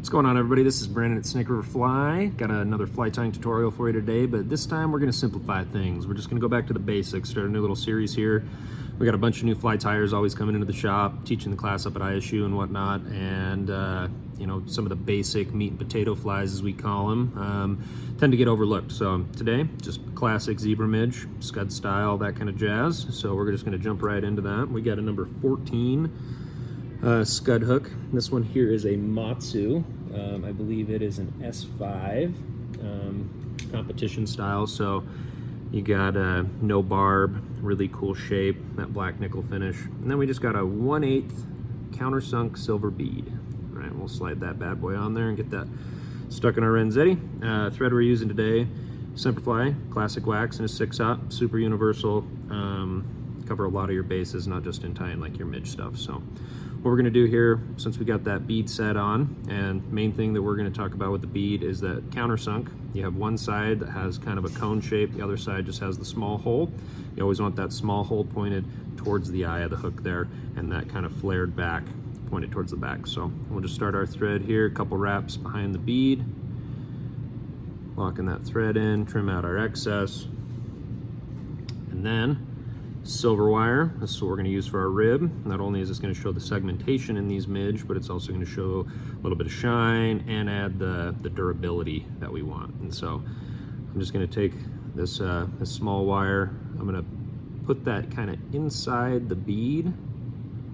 What's going on, everybody? This is Brandon at Snake River Fly. Got another fly tying tutorial for you today, but this time we're going to simplify things. We're just going to go back to the basics, start a new little series here. We got a bunch of new fly tyers always coming into the shop, teaching the class up at ISU and whatnot, and you know, some of the basic meat and potato flies, as we call them, tend to get overlooked. So today, just classic zebra midge, scud style, that kind of jazz. So we're just going to jump right into that. We got a number 14 scud hook. This one here is a Matsu. I believe it is an S5 competition style. So you got a no barb, really cool shape, that black nickel finish. And then we just got a 1/8 countersunk silver bead. All right, we'll slide that bad boy on there and get that stuck in our Renzetti. Thread we're using today, Semperfli Classic Wax in a 6/0, super universal. Cover a lot of your bases, not just in tying like your midge stuff. So what we're going to do here, since we got that bead set on, and main thing that we're going to talk about with the bead is that countersunk. You have one side that has kind of a cone shape, the other side just has the small hole. You always want that small hole pointed towards the eye of the hook there, and that kind of flared back, pointed towards the back. So we'll just start our thread here, a couple wraps behind the bead, locking that thread in, trim out our excess, and then silver wire. This is what we're going to use for our rib. Not only is this going to show the segmentation in these midge, but it's also going to show a little bit of shine and add the durability that we want. And so I'm just going to take this small wire. I'm going to put that kind of inside the bead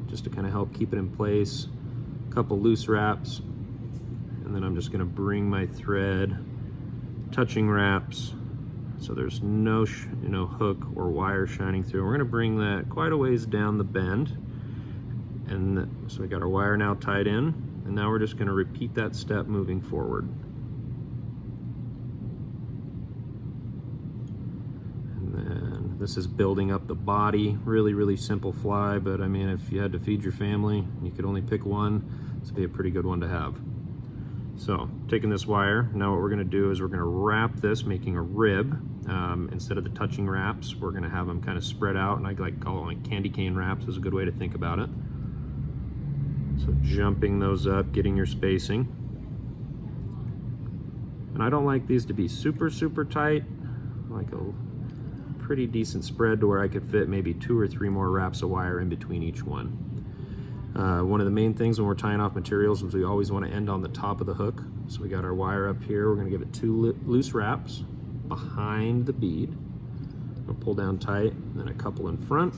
just to kind of help keep it in place. A couple loose wraps, and then I'm just going to bring my thread, touching wraps, so there's no hook or wire shining through. We're going to bring that quite a ways down the bend, and so we got our wire now tied in, and now we're just going to repeat that step moving forward. And then this is building up the body. Really simple fly, but I mean, if you had to feed your family and you could only pick one, this would be a pretty good one to have. So taking this wire, now what we're going to do is we're going to wrap this, making a rib. Instead of the touching wraps, we're going to have them kind of spread out, and I like call them like candy cane wraps is a good way to think about it. So jumping those up, getting your spacing. And I don't like these to be super tight. I like a pretty decent spread to where I could fit maybe 2 or 3 more wraps of wire in between each one. One of the main things when we're tying off materials is we always want to end on the top of the hook. So we got our wire up here. We're going to give it 2 loose wraps behind the bead. We'll pull down tight, and then a couple in front.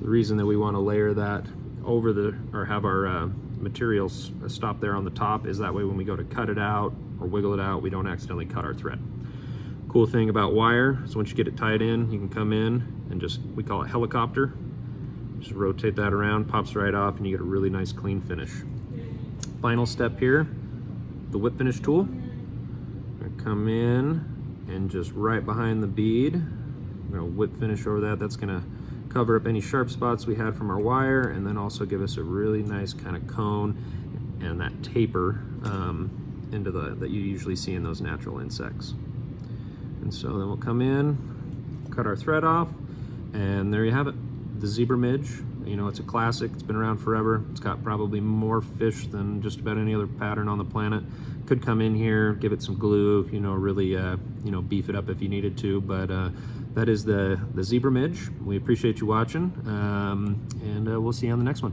The reason that we want to layer that over or have our materials stop there on the top is that way when we go to cut it out or wiggle it out, we don't accidentally cut our thread. Cool thing about wire is once you get it tied in, you can come in and we call it helicopter. Just rotate that around, pops right off, and you get a really nice clean finish. Final step here, the whip finish tool. I'm gonna come in and just right behind the bead, I'm gonna whip finish over that. That's gonna cover up any sharp spots we had from our wire, and then also give us a really nice kind of cone and that taper into that you usually see in those natural insects. And so then we'll come in, cut our thread off, and there you have it. The zebra midge. You know, it's a classic, it's been around forever. It's got probably more fish than just about any other pattern on the planet. Could come in here, give it some glue, you know, really beef it up if you needed to, but that is the zebra midge. We appreciate you watching, and we'll see you on the next one.